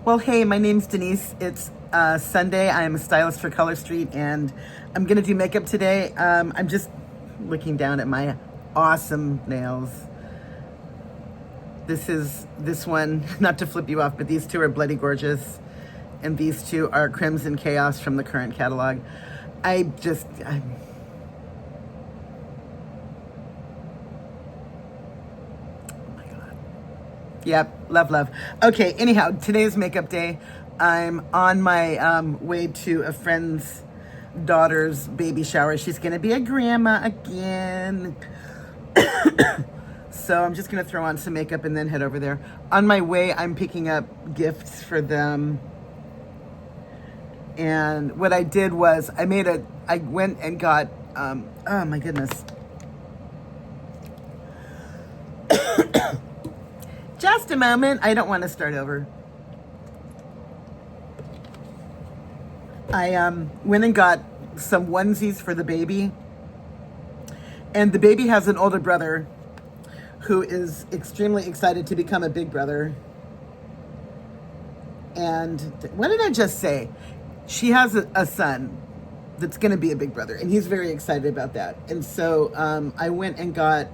Well, hey, my name's Denise. It's Sunday. I'm a stylist for Color Street, and I'm going to do makeup today. I'm just looking down at my awesome nails. This one, not to flip you off, but these two are Bloody Gorgeous, and these two are Crimson Chaos from the current catalog. I'm Yep, love. Okay, anyhow, today's makeup day. I'm on my way to a friend's daughter's baby shower. She's gonna be a grandma again. So I'm just gonna throw on some makeup and then head over there. On my way, I'm picking up gifts for them. And what I did was I went and got, oh my goodness. Just a moment. I don't want to start over. I went and got some onesies for the baby. And the baby has an older brother who is extremely excited to become a big brother. And what did I just say? She has a son that's going to be a big brother. And he's very excited about that. And so I went and I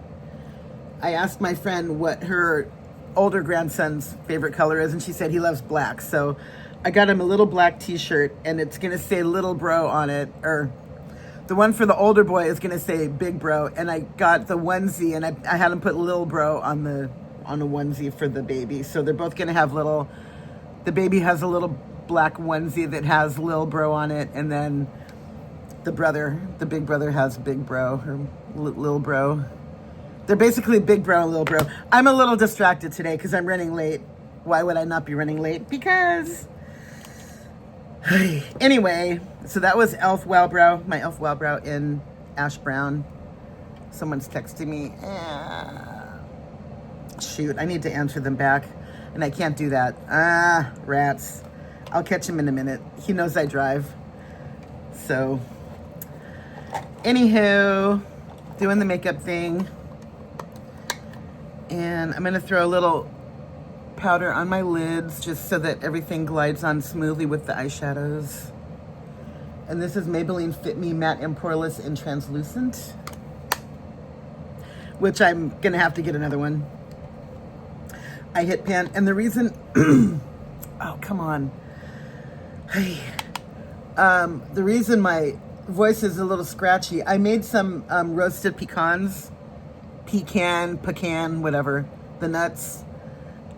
asked my friend what her older grandson's favorite color is, and she said he loves black. So I got him a little black t-shirt, and it's gonna say little bro on it, or the one for the older boy is gonna say big bro. And I got the onesie, and I had him put little bro on the onesie for the baby. So they're both gonna have the baby has a little black onesie that has little bro on it, and then the big brother has big bro or little bro. They're basically big bro and little bro. I'm a little distracted today because I'm running late. Why would I not be running late? Because... Anyway, so that was Elf Wow Brow. My Elf Wow Brow in ash brown. Someone's texting me. Shoot, I need to answer them back. And I can't do that. Rats. I'll catch him in a minute. He knows I drive. So, anywho, doing the makeup thing. And I'm going to throw a little powder on my lids just so that everything glides on smoothly with the eyeshadows. And this is Maybelline Fit Me Matte and Poreless in Translucent, which I'm going to have to get another one. I hit pan. And the reason... oh, come on. Hey. The reason my voice is a little scratchy, I made some roasted pecans. Pecan, whatever, the nuts.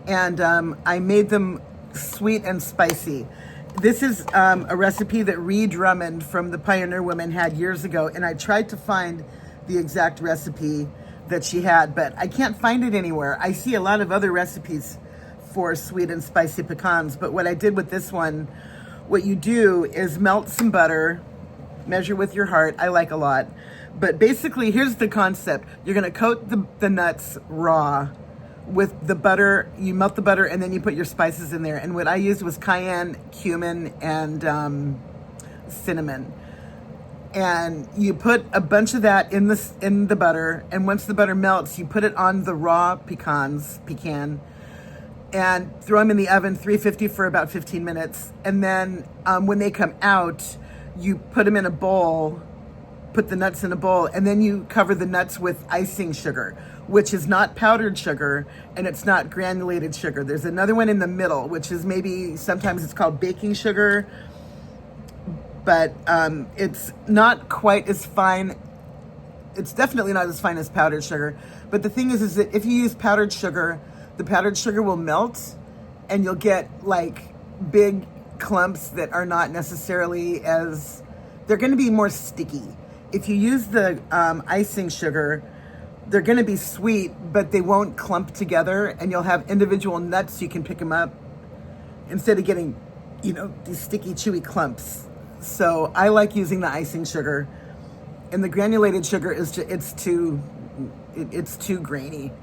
And I made them sweet and spicy. This is a recipe that Ree Drummond from the Pioneer Woman had years ago. And I tried to find the exact recipe that she had, but I can't find it anywhere. I see a lot of other recipes for sweet and spicy pecans, but what I did with this one, what you do is melt some butter, measure with your heart. I like a lot. But basically, here's the concept. You're going to coat the nuts raw with the butter. You melt the butter, and then you put your spices in there. And what I used was cayenne, cumin, and cinnamon. And you put a bunch of that in the butter. And once the butter melts, you put it on the raw pecan, and throw them in the oven, 350 for about 15 minutes. And then when they come out, you put them in a bowl. Put the nuts in a bowl, and then you cover the nuts with icing sugar, which is not powdered sugar, and it's not granulated sugar. There's another one in the middle, which is sometimes it's called baking sugar, but it's not quite as fine. It's definitely not as fine as powdered sugar. But the thing is that if you use powdered sugar, the powdered sugar will melt, and you'll get like big clumps that are not necessarily they're going to be more sticky. If you use the icing sugar, they're going to be sweet, but they won't clump together, and you'll have individual nuts so you can pick them up instead of getting, these sticky, chewy clumps. So I like using the icing sugar, and the granulated sugar it's too grainy.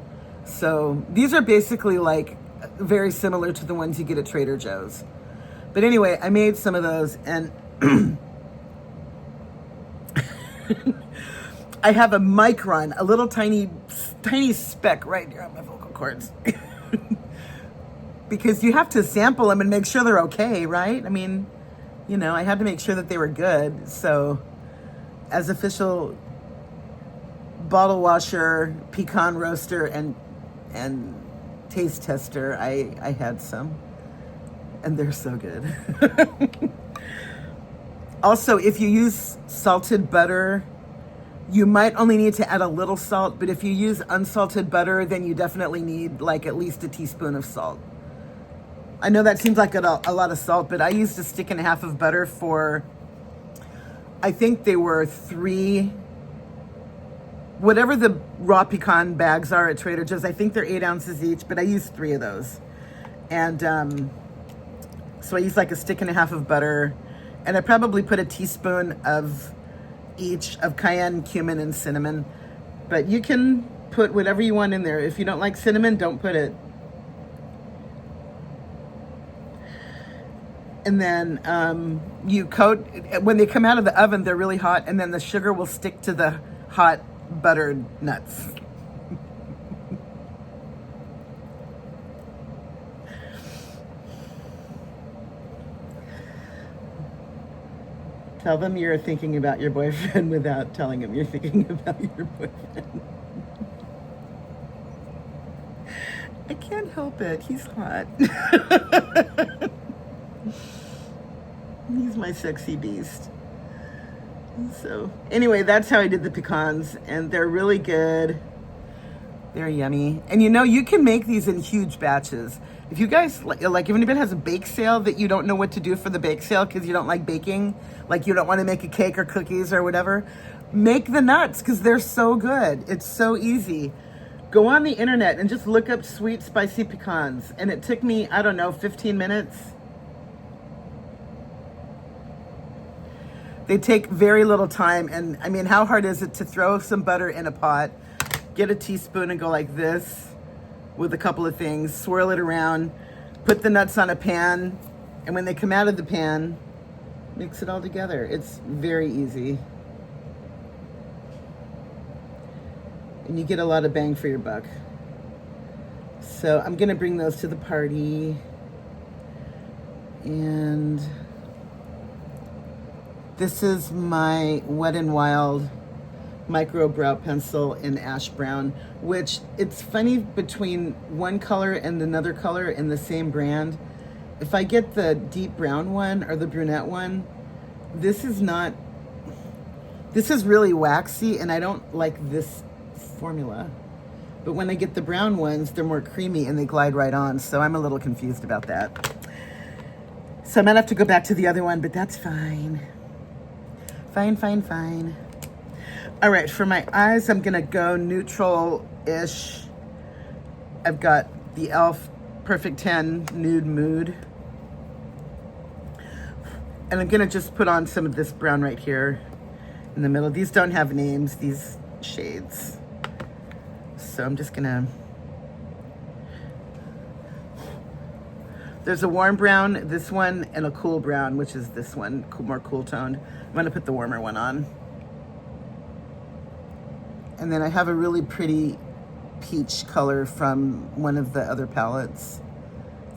So these are basically like very similar to the ones you get at Trader Joe's. But anyway, I made some of those, and I have a micron, a little tiny speck right here on my vocal cords. because you have to sample them and make sure they're okay, right? I mean, you know, I had to make sure that they were good. So as official bottle washer, pecan roaster, and taste tester, I had some, and they're so good. Also, if you use salted butter, you might only need to add a little salt, but if you use unsalted butter, then you definitely need like at least a teaspoon of salt. I know that seems like a lot of salt, but I used a stick and a half of butter for, I think they were 3, whatever the raw pecan bags are at Trader Joe's. I think they're 8 ounces each, but I used 3 of those. And so I used like a stick and a half of butter, and I probably put a teaspoon of each of cayenne, cumin, and cinnamon. But you can put whatever you want in there. If you don't like cinnamon, don't put it. And then you coat, when they come out of the oven, they're really hot, and then the sugar will stick to the hot buttered nuts. Tell them you're thinking about your boyfriend without telling him you're thinking about your boyfriend. I can't help it. He's hot. He's my sexy beast. So anyway, that's how I did the pecans, and they're really good. They're yummy. And you know, you can make these in huge batches. If you guys, like if anybody has a bake sale that you don't know what to do for the bake sale because you don't like baking, like you don't want to make a cake or cookies or whatever, make the nuts because they're so good. It's so easy. Go on the internet and just look up sweet spicy pecans. And it took me, I don't know, 15 minutes. They take very little time. And I mean, how hard is it to throw some butter in a pot, get a teaspoon and go like this with a couple of things, swirl it around, put the nuts on a pan, and when they come out of the pan, mix it all together. It's very easy. And you get a lot of bang for your buck. So I'm gonna bring those to the party. And this is my Wet n Wild micro brow pencil in ash brown, which it's funny between one color and another color in the same brand. If I get the deep brown one or the brunette one, this is really waxy, and I don't like this formula. But when I get the brown ones, they're more creamy and they glide right on. So I'm a little confused about that. So I might have to go back to the other one, but that's fine. Fine. All right, for my eyes, I'm gonna go neutral-ish. I've got the e.l.f. Perfect 10 Nude Mood. And I'm gonna just put on some of this brown right here in the middle. These don't have names, these shades. So I'm just gonna, there's a warm brown, this one, and a cool brown, which is this one, more cool toned. I'm gonna put the warmer one on. And then I have a really pretty peach color from one of the other palettes.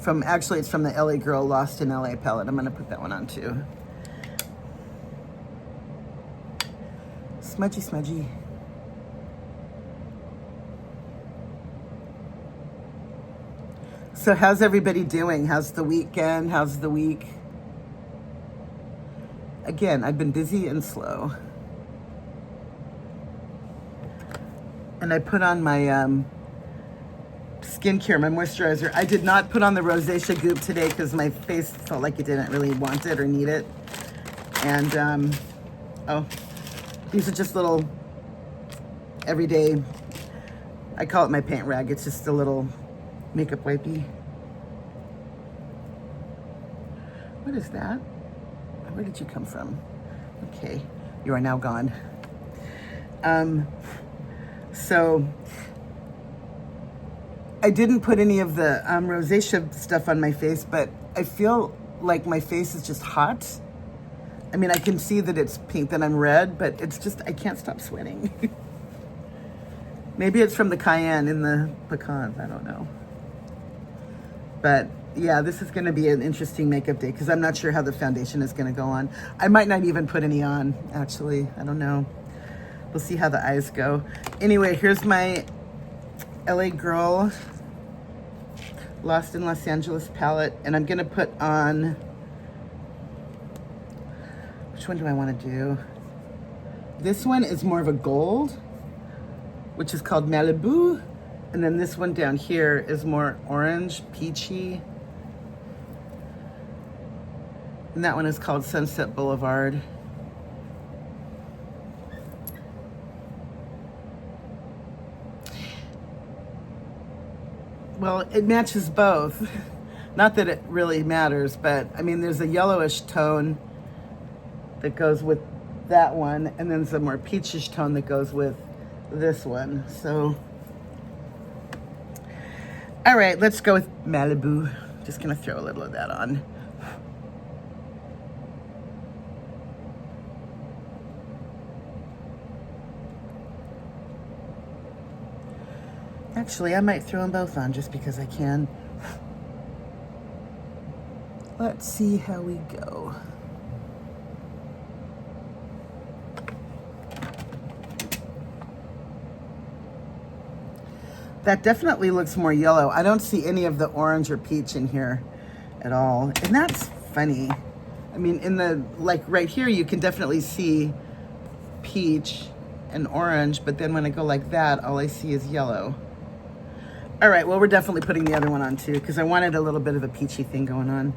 Actually, it's from the LA Girl Lost in LA palette. I'm gonna put that one on too. Smudgy. So how's everybody doing? How's the weekend? How's the week? Again, I've been busy and slow. And I put on my skincare, my moisturizer. I did not put on the rosacea goop today because my face felt like it didn't really want it or need it. And, oh, these are just little everyday, I call it my paint rag. It's just a little makeup wipey. What is that? Where did you come from? Okay, you are now gone. So I didn't put any of the rosacea stuff on my face, but I feel like my face is just hot. I mean, I can see that it's pink, that I'm red, but it's just, I can't stop sweating. Maybe it's from the cayenne in the pecans, I don't know. But Yeah, this is going to be an interesting makeup day because I'm not sure how the foundation is going to go on. I might not even put any on, actually. I don't know. We'll see how the eyes go. Anyway, here's my LA Girl Lost in Los Angeles palette. And I'm going to put on... Which one do I want to do? This one is more of a gold, which is called Malibu. And then this one down here is more orange, peachy. And that one is called Sunset Boulevard. Well, it matches both. Not that it really matters, but I mean, there's a yellowish tone that goes with that one, and then some more peachish tone that goes with this one. So, all right, let's go with Malibu. Just gonna throw a little of that on. Actually, I might throw them both on just because I can. Let's see how we go. That definitely looks more yellow. I don't see any of the orange or peach in here at all. And that's funny. I mean, in the, like right here, you can definitely see peach and orange, but then when I go like that, all I see is yellow. All right, well, we're definitely putting the other one on too, because I wanted a little bit of a peachy thing going on.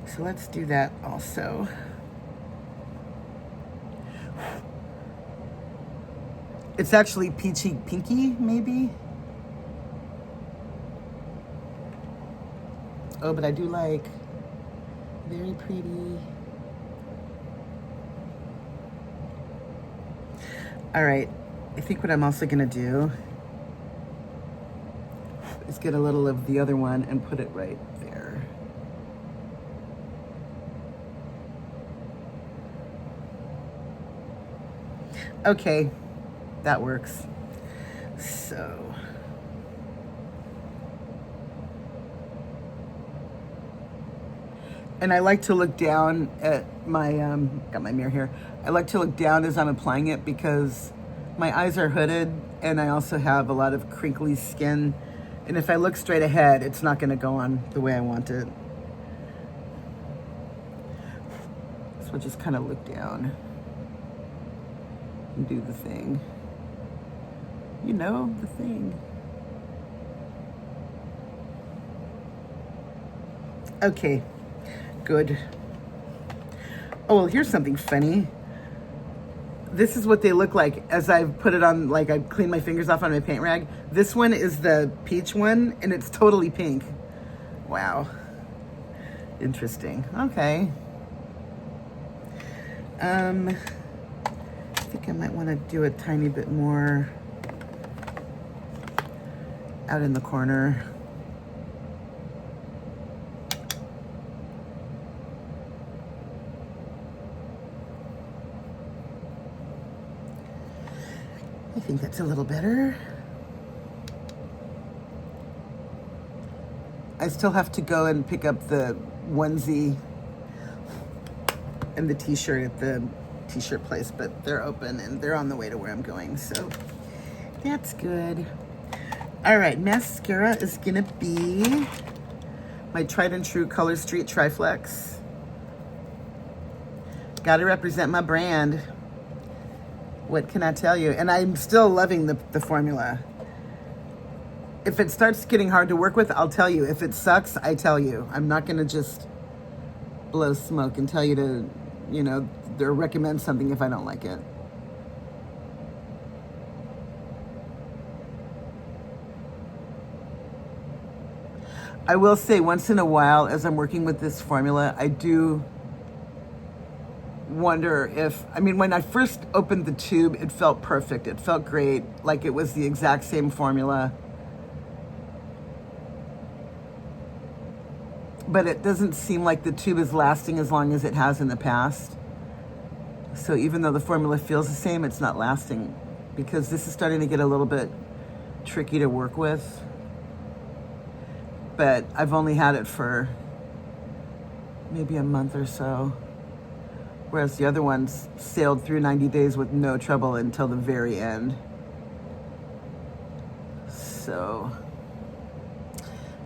So let's do that also. It's actually peachy pinky, maybe. Oh, but I do like, very pretty. All right, I think what I'm also gonna do is get a little of the other one and put it right there. Okay, that works. So, and I like to look down at my, got my mirror here. I like to look down as I'm applying it because my eyes are hooded and I also have a lot of crinkly skin. And if I look straight ahead, it's not gonna go on the way I want it. So I'll just kind of look down and do the thing. You know, the thing. Okay, good. Oh, well, here's something funny. This is what they look like as I've put it on, like I clean my fingers off on my paint rag. This one is the peach one, and it's totally pink. Wow. Interesting. Okay. I think I might want to do a tiny bit more out in the corner. I think that's a little better. I still have to go and pick up the onesie and the t-shirt at the t-shirt place, but they're open and they're on the way to where I'm going, so that's good. All right, mascara is gonna be my tried and true Color Street Triflex. Gotta represent my brand. What can I tell you? And I'm still loving the formula. If it starts getting hard to work with, I'll tell you. If it sucks, I tell you. I'm not gonna just blow smoke and tell you to, you know, or recommend something if I don't like it. I will say once in a while, as I'm working with this formula, I do wonder if, I mean, when I first opened the tube, it felt perfect. It felt great, like it was the exact same formula. But it doesn't seem like the tube is lasting as long as it has in the past. So even though the formula feels the same, it's not lasting because this is starting to get a little bit tricky to work with. but I've only had it for maybe a month or so. Whereas the other ones sailed through 90 days with no trouble until the very end. So,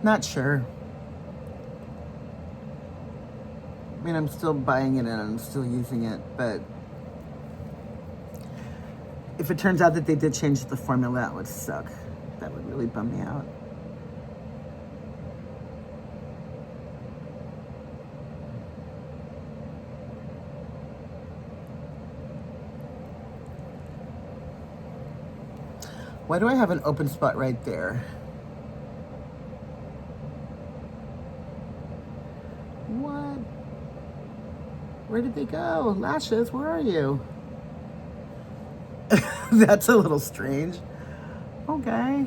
not sure. I mean, I'm still buying it and I'm still using it, but if it turns out that they did change the formula, that would suck. That would really bum me out. Why do I have an open spot right there? What? Where did they go? Lashes, where are you? That's a little strange. Okay.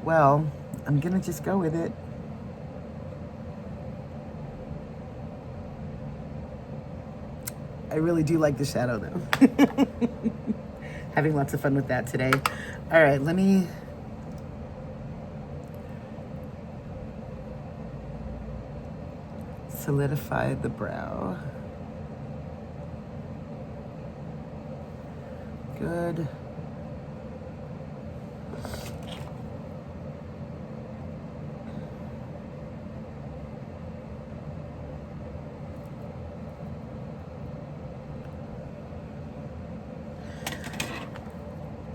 Well, I'm gonna just go with it. I really do like the shadow though. Having lots of fun with that today. All right, let me solidify the brow. Good.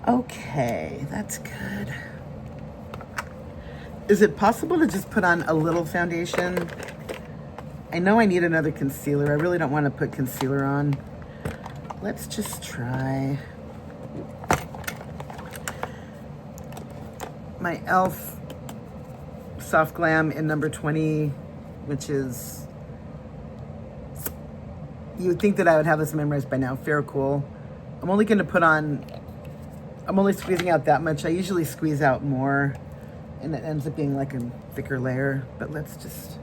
Okay, that's good. Is it possible to just put on a little foundation? I know I need another concealer. I really don't want to put concealer on. Let's just try. My e.l.f. Soft Glam in number 20, which is, you would think that I would have this memorized by now. Fair Cool. I'm only going to put on, I'm only squeezing out that much. I usually squeeze out more and it ends up being like a thicker layer, but let's just.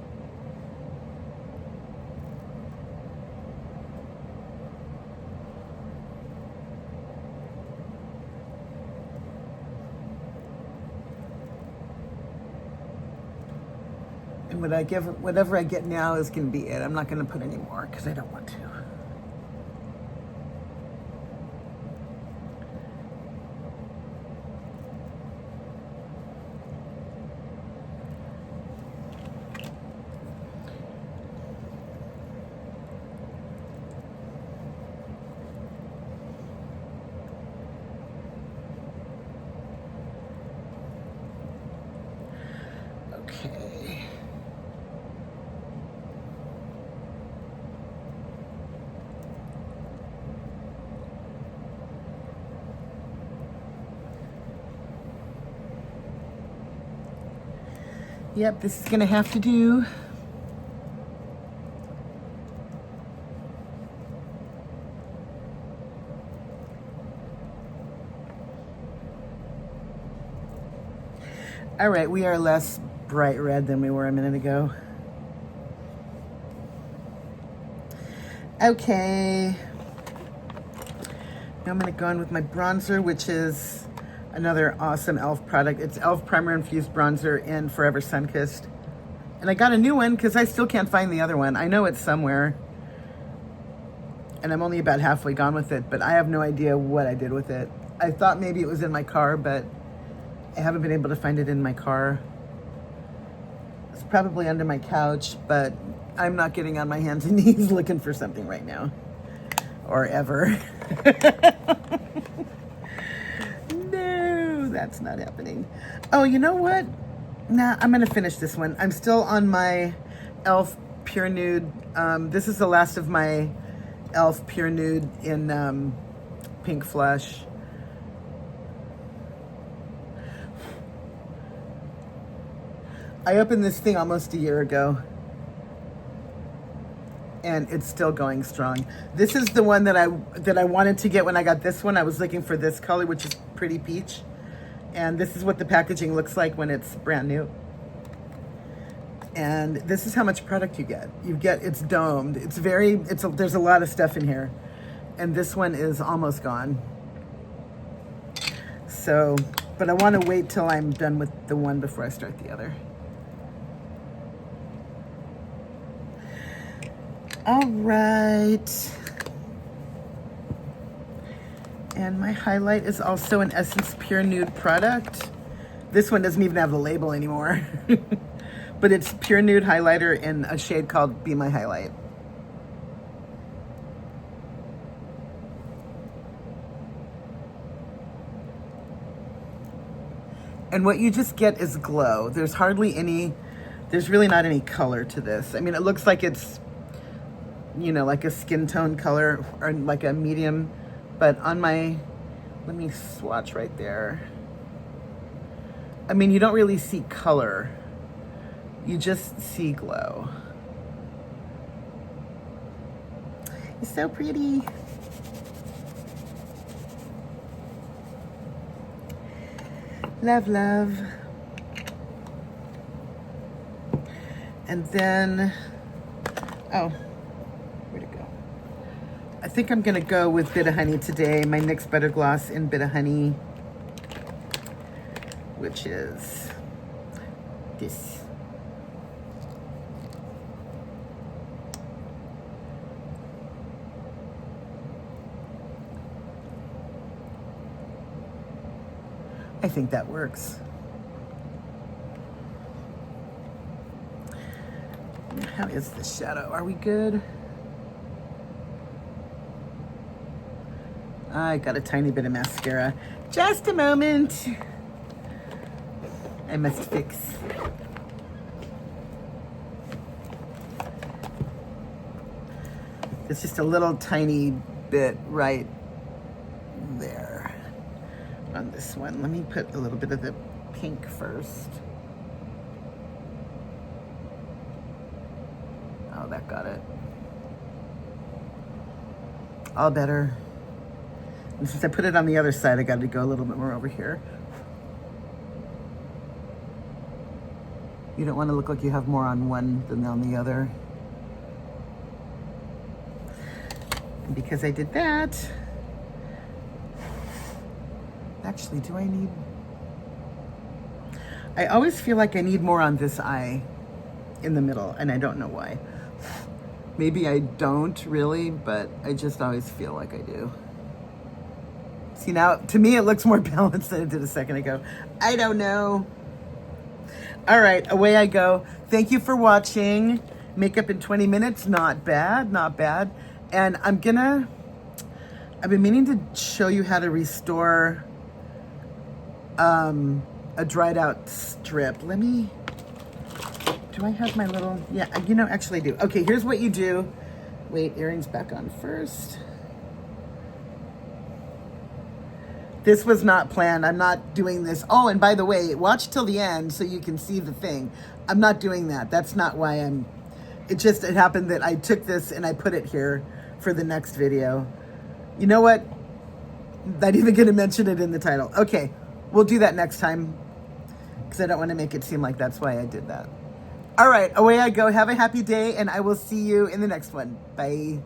And whatever I get now is going to be it. I'm not going to put any more because I don't want to. Okay. Yep, this is gonna have to do. All right, we are less bright red than we were a minute ago. Okay. Now I'm gonna go in with my bronzer, which is another awesome e.l.f. product. It's e.l.f. Primer Infused Bronzer in Forever Sunkissed. And I got a new one because I still can't find the other one. I know it's somewhere. And I'm only about halfway gone with it, but I have no idea what I did with it. I thought maybe it was in my car, but I haven't been able to find it in my car. It's probably under my couch, but I'm not getting on my hands and knees looking for something right now. Or ever. No, that's not happening. Oh, you know what? Nah, I'm gonna finish this one. I'm still on my e.l.f. Pure Nude. This is the last of my e.l.f. Pure Nude in Pink Flush. I opened this thing almost a year ago and it's still going strong. This is the one that I wanted to get when I got this one. I was looking for this color, which is Pretty Peach. And this is what the packaging looks like when it's brand new. And this is how much product you get. It's domed. There's a lot of stuff in here. And this one is almost gone. So, but I want to wait till I'm done with the one before I start the other. All right. And my highlight is also an Essence Pure Nude product. This one doesn't even have the label anymore. But it's Pure Nude highlighter in a shade called Be My Highlight. And what you just get is glow. There's really not any color to this. I mean, it looks like it's, you know, like a skin tone color or like a medium, but on my, let me swatch right there. I mean, you don't really see color. You just see glow. It's so pretty. Love, love. And then, oh, where'd it go? I think I'm gonna go with Bit of Honey today. My NYX Butter Gloss in Bit of Honey, which is this. I think that works. How is the shadow? Are we good? I got a tiny bit of mascara. Just a moment. I must fix. It's just a little tiny bit right there. On this one, let me put a little bit of the pink first. Oh, that got it. All better. And since I put it on the other side, I got to go a little bit more over here. You don't want to look like you have more on one than on the other. And because I did that, actually, do I need... I always feel like I need more on this eye in the middle, and I don't know why. Maybe I don't really, but I just always feel like I do. See, now, to me, it looks more balanced than it did a second ago. I don't know. All right, away I go. Thank you for watching. Makeup in 20 minutes, not bad, not bad. And I've been meaning to show you how to restore a dried out strip. Let me, do I have my little, yeah, you know, actually I do. Okay, here's what you do. Wait, earrings back on first. This was not planned. I'm not doing this. Oh, and by the way, watch till the end so you can see the thing. I'm not doing that. That's not why it happened that I took this and I put it here for the next video. You know what? Not even gonna mention it in the title. Okay, we'll do that next time because I don't want to make it seem like that's why I did that. All right, away I go. Have a happy day, and I will see you in the next one. Bye.